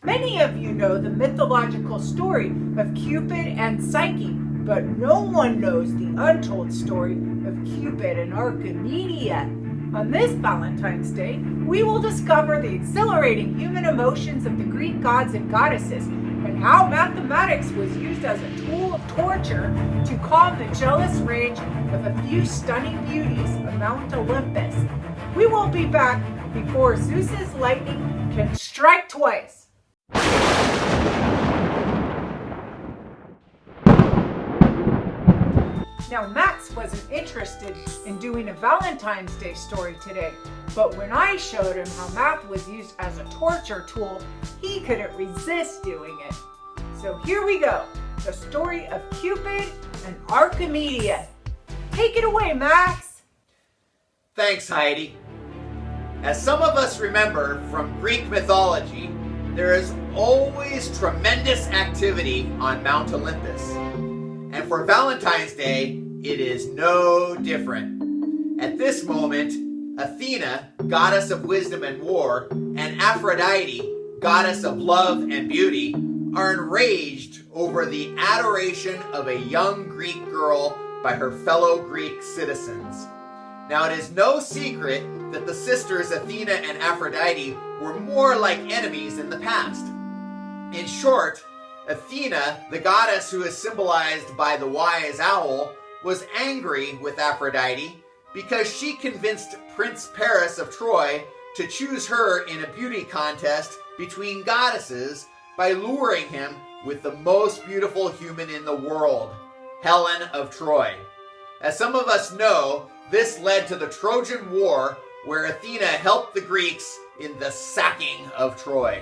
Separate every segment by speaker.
Speaker 1: Many of you know the mythological story of Cupid and Psyche, but no one knows the untold story of Cupid and Archimedia. On this Valentine's Day, we will discover the exhilarating human emotions of the Greek gods and goddesses and how mathematics was used as a tool of torture to calm the jealous rage of a few stunning beauties of Mount Olympus. We will be back before Zeus's lightning can strike twice. Now, Max wasn't interested in doing a Valentine's Day story today, but when I showed him how math was used as a torture tool, he couldn't resist doing it. So here we go, the story of Cupid and Archimedia. Take it away, Max.
Speaker 2: Thanks, Heidi. As some of us remember from Greek mythology, there is always tremendous activity on Mount Olympus. And for Valentine's Day, it is no different. At this moment, Athena, goddess of wisdom and war, and Aphrodite, goddess of love and beauty, are enraged over the adoration of a young Greek girl by her fellow Greek citizens. Now, it is no secret that the sisters Athena and Aphrodite were more like enemies in the past. In short, Athena, the goddess who is symbolized by the wise owl, was angry with Aphrodite because she convinced Prince Paris of Troy to choose her in a beauty contest between goddesses by luring him with the most beautiful human in the world, Helen of Troy. As some of us know, this led to the Trojan War, where Athena helped the Greeks in the sacking of Troy.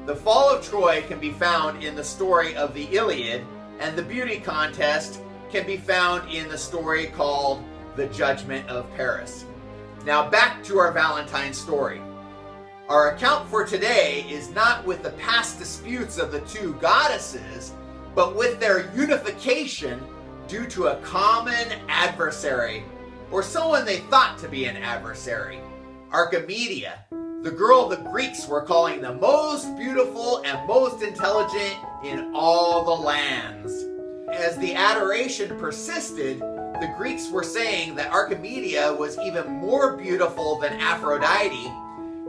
Speaker 2: The fall of Troy can be found in the story of the Iliad, and the beauty contest can be found in the story called The Judgment of Paris. Now back to our Valentine story. Our account for today is not with the past disputes of the two goddesses, but with their unification due to a common adversary, or someone they thought to be an adversary, Archimedia, the girl the Greeks were calling the most beautiful and most intelligent in all the lands. As the adoration persisted, the Greeks were saying that Archimedia was even more beautiful than Aphrodite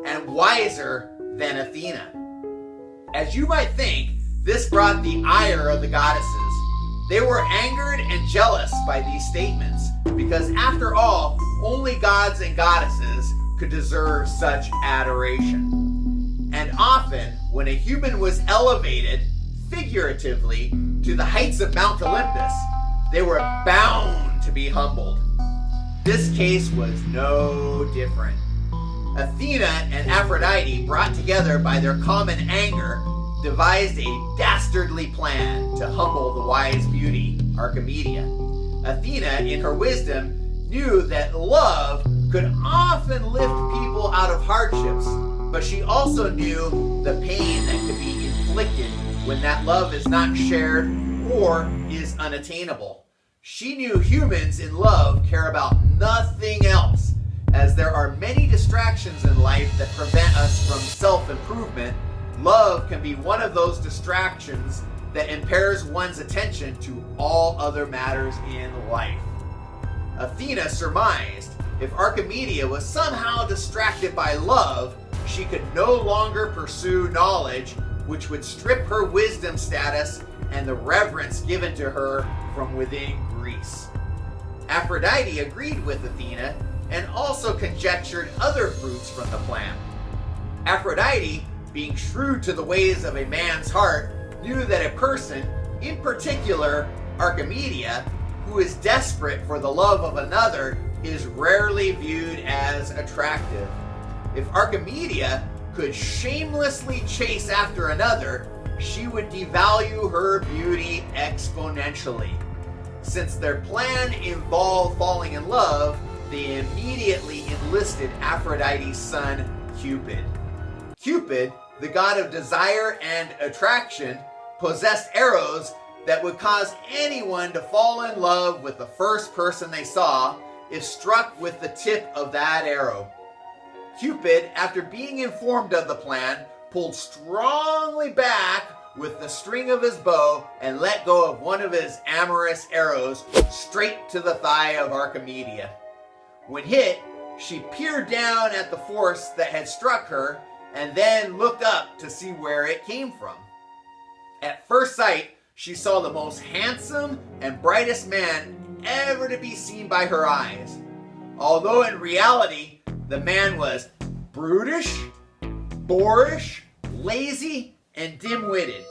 Speaker 2: and wiser than Athena. As you might think, this brought the ire of the goddesses. They were angered and jealous by these statements, because after all, only gods and goddesses could deserve such adoration. And often, when a human was elevated, figuratively, to the heights of Mount Olympus, they were bound to be humbled. This case was no different. Athena and Aphrodite, brought together by their common anger, devised a dastardly plan to humble the wise beauty, Archimedia. Athena, in her wisdom, knew that love could often lift people out of hardships, but she also knew the pain that could be inflicted when that love is not shared or is unattainable. She knew humans in love care about nothing else, as there are many distractions in life that prevent us from self-improvement. Love can be one of those distractions that impairs one's attention to all other matters in life. Athena surmised if Archimedia was somehow distracted by love, she could no longer pursue knowledge, which would strip her wisdom status and the reverence given to her from within Greece. Aphrodite agreed with Athena and also conjectured other fruits from the plan. Aphrodite, being shrewd to the ways of a man's heart, knew that a person, in particular Archimedia, who is desperate for the love of another, is rarely viewed as attractive. If Archimedia could shamelessly chase after another, she would devalue her beauty exponentially. Since their plan involved falling in love, they immediately enlisted Aphrodite's son, Cupid. Cupid, the god of desire and attraction, possessed arrows that would cause anyone to fall in love with the first person they saw if struck with the tip of that arrow. Cupid, after being informed of the plan, pulled strongly back with the string of his bow and let go of one of his amorous arrows straight to the thigh of Archimedia. When hit, she peered down at the force that had struck her and then looked up to see where it came from. At first sight, she saw the most handsome and brightest man ever to be seen by her eyes, although in reality, the man was brutish, boorish, lazy, and dim-witted.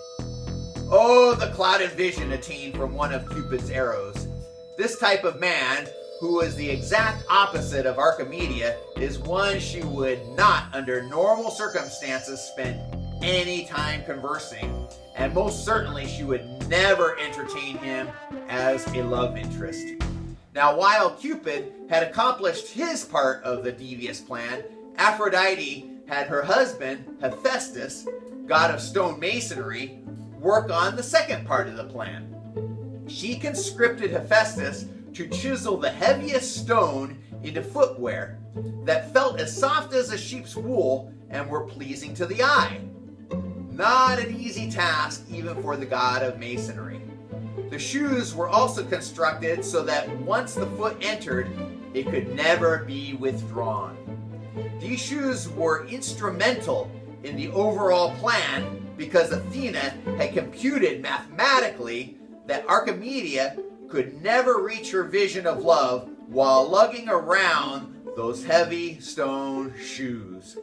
Speaker 2: Oh, the clouded vision attained from one of Cupid's arrows. This type of man, who was the exact opposite of Archimedia, is one she would not, under normal circumstances, spend any time conversing, and most certainly she would never entertain him as a love interest. Now, while Cupid had accomplished his part of the devious plan, Aphrodite had her husband, Festus, god of stone masonry, work on the second part of the plan. She conscripted Festus to chisel the heaviest stone into footwear that felt as soft as a sheep's wool and were pleasing to the eye. Not an easy task even for the god of masonry. The shoes were also constructed so that once the foot entered, it could never be withdrawn. These shoes were instrumental in the overall plan because Athena had computed mathematically that Archimedia could never reach her vision of love while lugging around those heavy stone shoes.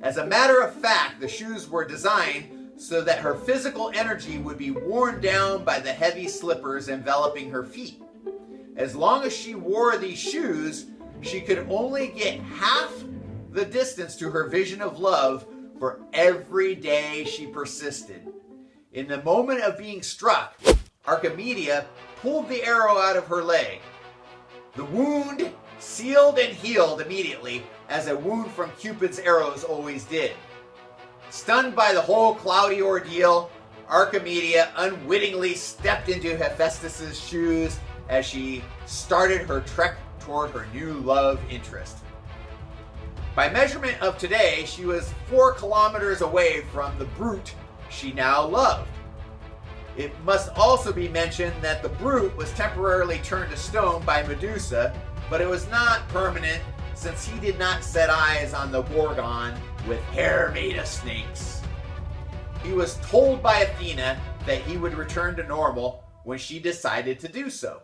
Speaker 2: As a matter of fact, the shoes were designed so that her physical energy would be worn down by the heavy slippers enveloping her feet. As long as she wore these shoes, she could only get half the distance to her vision of love for every day she persisted. In the moment of being struck, Archimedia pulled the arrow out of her leg. The wound sealed and healed immediately, as a wound from Cupid's arrows always did. Stunned by the whole cloudy ordeal, Archimedia unwittingly stepped into Hephaestus's shoes as she started her trek toward her new love interest. By measurement of today, she was 4 kilometers away from the brute she now loved. It must also be mentioned that the brute was temporarily turned to stone by Medusa, but it was not permanent since he did not set eyes on the Gorgon with hair made of snakes. He was told by Athena that he would return to normal when she decided to do so.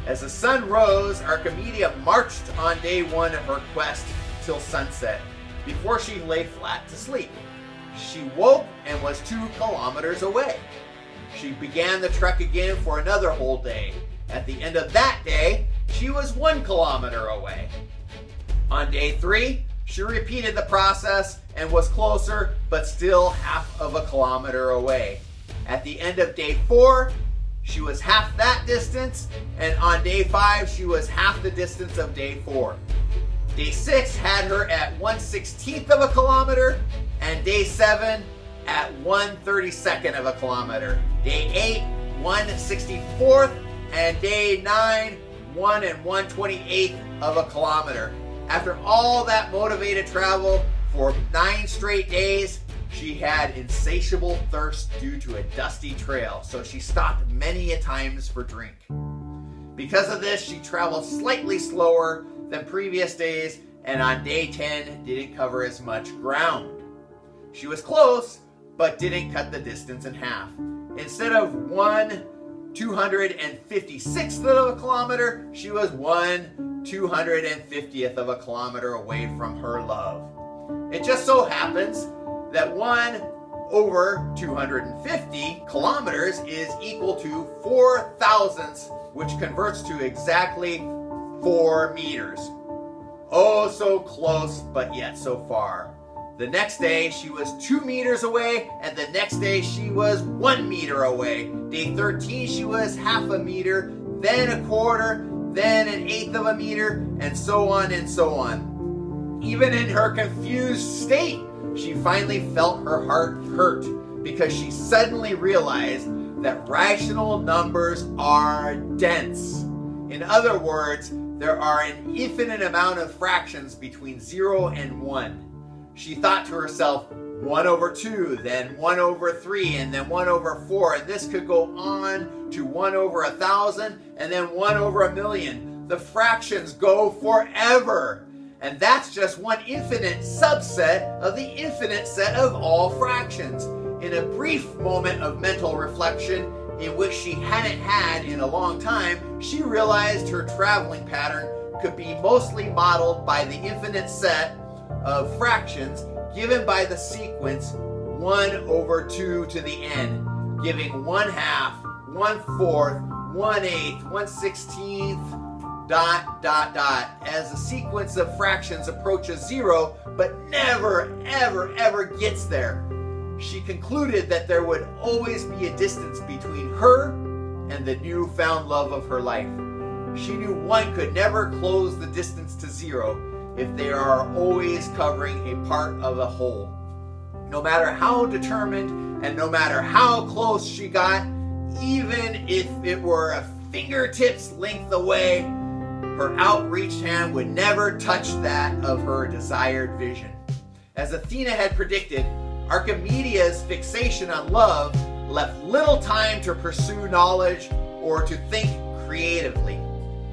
Speaker 2: As the sun rose, Archimedia marched on day 1 of her quest till sunset, before she lay flat to sleep. She woke and was 2 kilometers away. She began the trek again for another whole day. At the end of that day, she was 1 kilometer away. On day 3, she repeated the process and was closer, but still half of a kilometer away. At the end of day 4, she was half that distance, and on day 5, she was half the distance of day 4. Day 6 had her at 1/16th of a kilometer, and day 7 at 1/32nd of a kilometer. Day 8, 1/64th, and day 9, 1 1/28th of a kilometer. After all that motivated travel for 9 straight days, she had insatiable thirst due to a dusty trail, so she stopped many a times for drink. Because of this, she traveled slightly slower than previous days, and on day 10 didn't cover as much ground. She was close, but didn't cut the distance in half. Instead of 1/256th of a kilometer, she was 1/250th of a kilometer away from her love. It just so happens that 1/250 kilometers is equal to 4 thousandths, which converts to exactly 4 meters. Oh, so close, but yet so far. The next day, she was 2 meters away, and the next day, she was 1 meter away. Day 13, she was half a meter, then a quarter, then 1/8 of a meter, and so on and so on. Even in her confused state, she finally felt her heart hurt because she suddenly realized that rational numbers are dense. In other words, there are an infinite amount of fractions between 0 and 1. She thought to herself, 1 over 2, then 1 over 3, and then 1 over 4. And this could go on to 1 over 1,000, and then 1 over 1,000,000. The fractions go forever. And that's just one infinite subset of the infinite set of all fractions. In a brief moment of mental reflection, in which she hadn't had in a long time, she realized her traveling pattern could be mostly modeled by the infinite set of fractions given by the sequence 1 over 2 to the n, giving 1/2, 1/4, 1/8, 1/16, ... as the sequence of fractions approaches 0, but never, ever gets there. She concluded that there would always be a distance between her and the newfound love of her life. She knew one could never close the distance to 0 if they are always covering a part of a whole. No matter how determined and no matter how close she got, even if it were a fingertip's length away, her outreached hand would never touch that of her desired vision. As Athena had predicted, Archimedia's fixation on love left little time to pursue knowledge or to think creatively.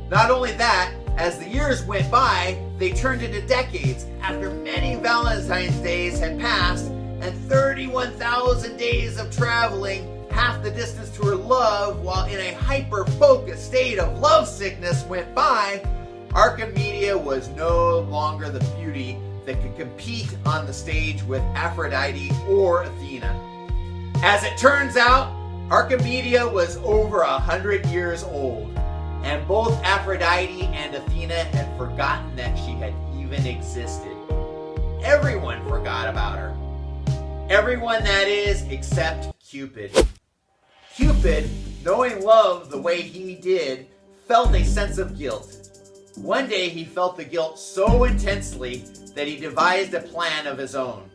Speaker 2: Not only that, as the years went by, they turned into decades after many Valentine's days had passed and 31,000 days of traveling half the distance to her love while in a hyper-focused state of lovesickness went by. Archimedia was no longer the beauty that could compete on the stage with Aphrodite or Athena. As it turns out, Archimedia was over 100 years old, and both Aphrodite and Athena had forgotten that she had even existed. Everyone forgot about her. Everyone, that is, except Cupid. Cupid, knowing love the way he did, felt a sense of guilt. One day he felt the guilt so intensely that he devised a plan of his own.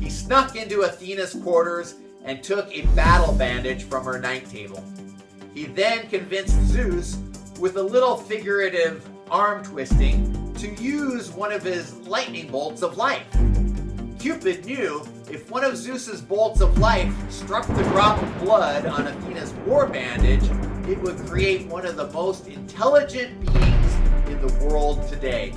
Speaker 2: He snuck into Athena's quarters and took a battle bandage from her night table. He then convinced Zeus, with a little figurative arm twisting, to use one of his lightning bolts of life. Cupid knew if one of Zeus's bolts of life struck the drop of blood on Athena's war bandage, it would create one of the most intelligent beings in the world today.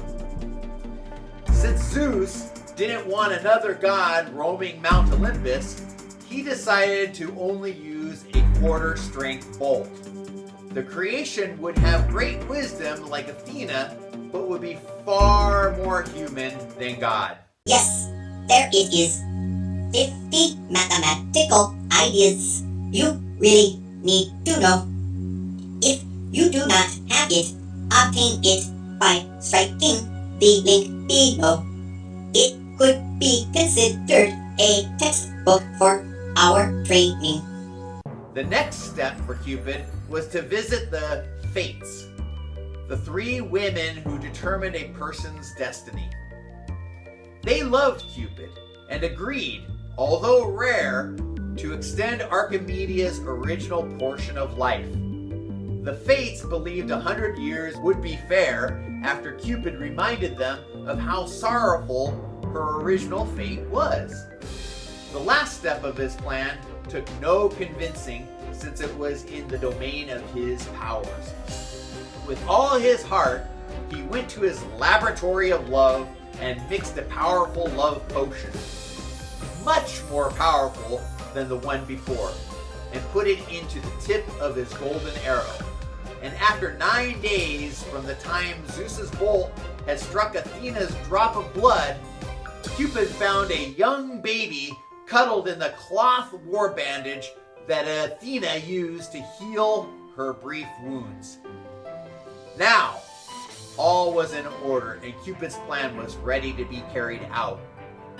Speaker 2: Since Zeus didn't want another god roaming Mount Olympus, he decided to only use a quarter-strength bolt. The creation would have great wisdom like Athena, but would be far more human than God.
Speaker 3: Yes, there it is. 50 mathematical ideas you really need to know. If you do not have it, obtain it by striking the link below. It could be considered a textbook for our training.
Speaker 2: The next step for Cupid was to visit the Fates, the 3 women who determined a person's destiny. They loved Cupid and agreed, although rare, to extend Archimedia's original portion of life. The Fates believed 100 years would be fair after Cupid reminded them of how sorrowful her original fate was. The last step of his plan took no convincing, since it was in the domain of his powers. With all his heart, he went to his laboratory of love and mixed a powerful love potion, much more powerful than the one before, and put it into the tip of his golden arrow. And after 9 days from the time Zeus's bolt had struck Athena's drop of blood, Cupid found a young baby cuddled in the cloth war bandage that Athena used to heal her brief wounds. Now, all was in order, and Cupid's plan was ready to be carried out.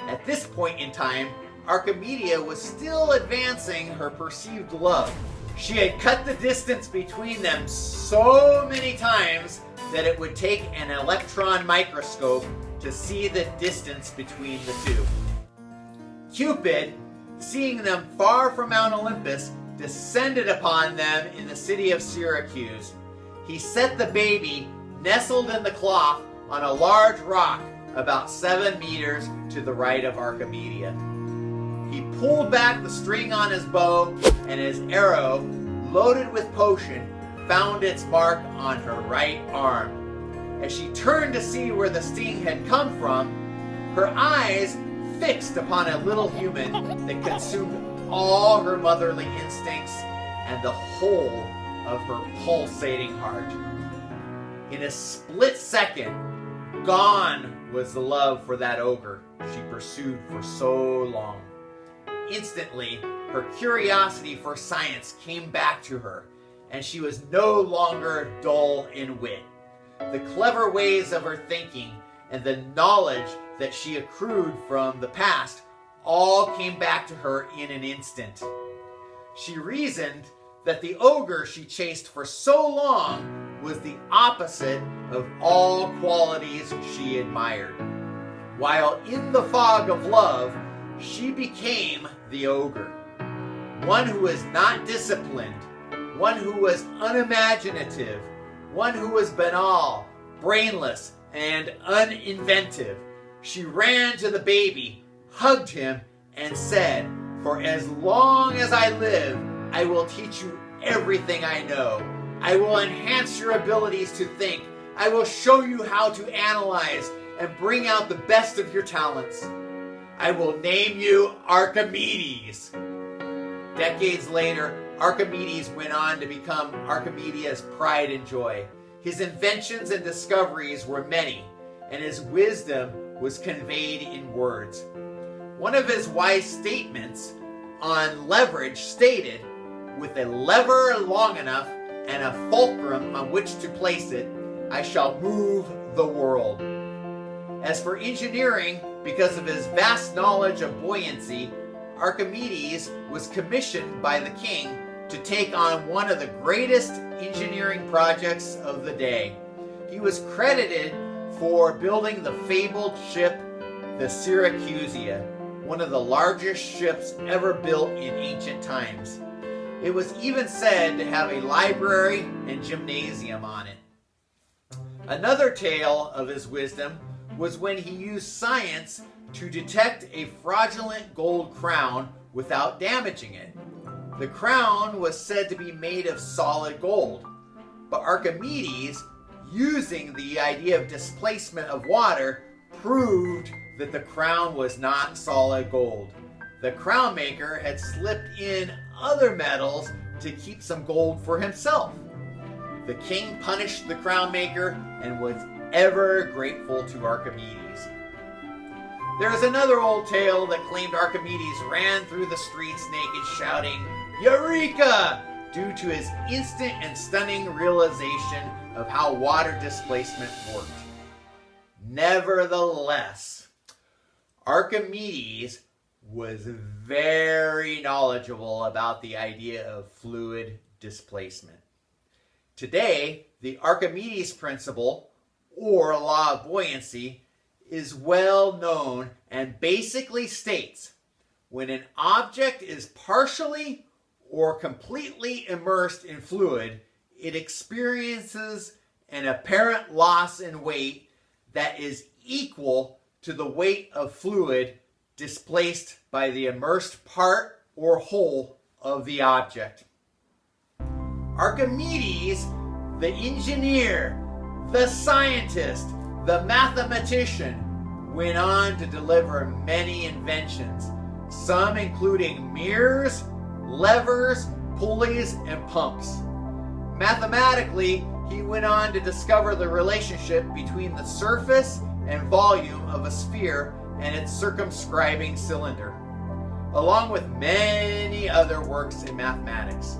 Speaker 2: At this point in time, Archimedia was still advancing her perceived love. She had cut the distance between them so many times that it would take an electron microscope to see the distance between the two. Cupid, seeing them far from Mount Olympus, descended upon them in the city of Syracuse. He set the baby nestled in the cloth on a large rock about 7 meters to the right of Archimedia. He pulled back the string on his bow, and his arrow, loaded with potion, found its mark on her right arm. As she turned to see where the sting had come from, her eyes fixed upon a little human that consumed all her motherly instincts and the whole of her pulsating heart. In a split second, gone was the love for that ogre she pursued for so long. Instantly, her curiosity for science came back to her, and she was no longer dull in wit. The clever ways of her thinking and the knowledge that she accrued from the past all came back to her in an instant. She reasoned that the ogre she chased for so long was the opposite of all qualities she admired. While in the fog of love, she became the ogre. One who was not disciplined, one who was unimaginative, one who was banal, brainless, and uninventive. She ran to the baby, hugged him, and said, "For as long as I live, I will teach you everything I know. I will enhance your abilities to think. I will show you how to analyze and bring out the best of your talents. I will name you Archimedes." Decades later, Archimedes went on to become Archimedia's pride and joy. His inventions and discoveries were many, and his wisdom was conveyed in words. One of his wise statements on leverage stated, "With a lever long enough and a fulcrum on which to place it, I shall move the world." As for engineering, because of his vast knowledge of buoyancy, Archimedes was commissioned by the king to take on one of the greatest engineering projects of the day. He was credited for building the fabled ship, the Syracusia, one of the largest ships ever built in ancient times. It was even said to have a library and gymnasium on it. Another tale of his wisdom was when he used science to detect a fraudulent gold crown without damaging it. The crown was said to be made of solid gold, but Archimedes, using the idea of displacement of water, proved that the crown was not solid gold. The crown maker had slipped in other metals to keep some gold for himself. The king punished the crown maker and was ever grateful to Archimedes. There is another old tale that claimed Archimedes ran through the streets naked, shouting, "Eureka!" due to his instant and stunning realization of how water displacement worked. Nevertheless, Archimedes was very knowledgeable about the idea of fluid displacement. Today, the Archimedes principle, or law of buoyancy, is well known and basically states when an object is partially or completely immersed in fluid, it experiences an apparent loss in weight that is equal to the weight of fluid displaced by the immersed part or whole of the object. Archimedes, the engineer, the scientist, the mathematician, went on to deliver many inventions, some including mirrors, levers, pulleys, and pumps. Mathematically, he went on to discover the relationship between the surface and volume of a sphere and its circumscribing cylinder, along with many other works in mathematics.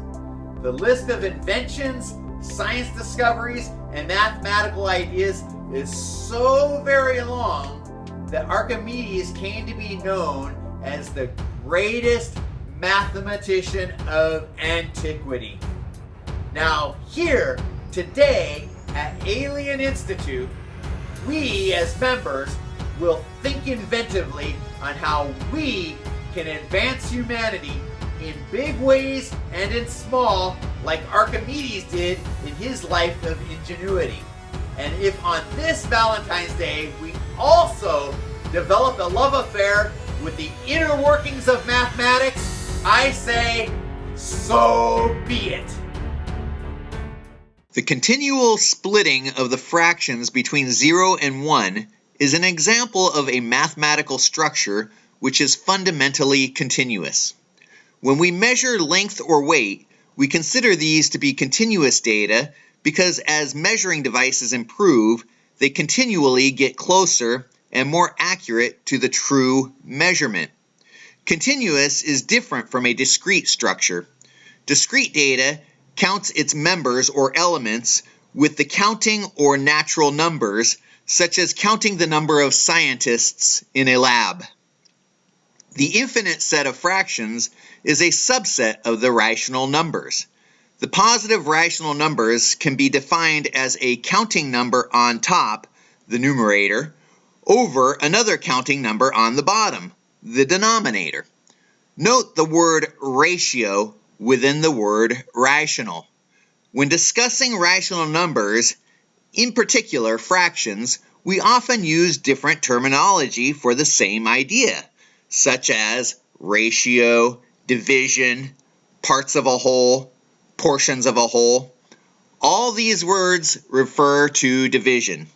Speaker 2: The list of inventions, science discoveries, and mathematical ideas is so very long that Archimedes came to be known as the greatest mathematician of antiquity. Now, here, today, at Alien Institute, we as members will think inventively on how we can advance humanity in big ways and in small, like Archimedes did in his life of ingenuity. And if on this Valentine's Day we also develop a love affair with the inner workings of mathematics, I say, so be it.
Speaker 4: The continual splitting of the fractions between 0 and 1 is an example of a mathematical structure which is fundamentally continuous. When we measure length or weight, we consider these to be continuous data because as measuring devices improve, they continually get closer and more accurate to the true measurement. Continuous is different from a discrete structure. Discrete data counts its members or elements with the counting or natural numbers, such as counting the number of scientists in a lab. The infinite set of fractions is a subset of the rational numbers. The positive rational numbers can be defined as a counting number on top, the numerator, over another counting number on the bottom, the denominator. Note the word ratio within the word rational. When discussing rational numbers, in particular fractions, we often use different terminology for the same idea, such as ratio, division, parts of a whole, portions of a whole. All these words refer to division.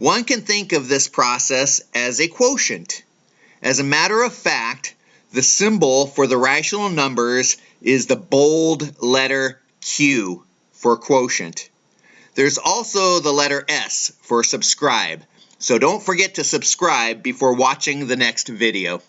Speaker 4: One can think of this process as a quotient. As a matter of fact, the symbol for the rational numbers is the bold letter Q for quotient. There's also the letter S for subscribe, so don't forget to subscribe before watching the next video.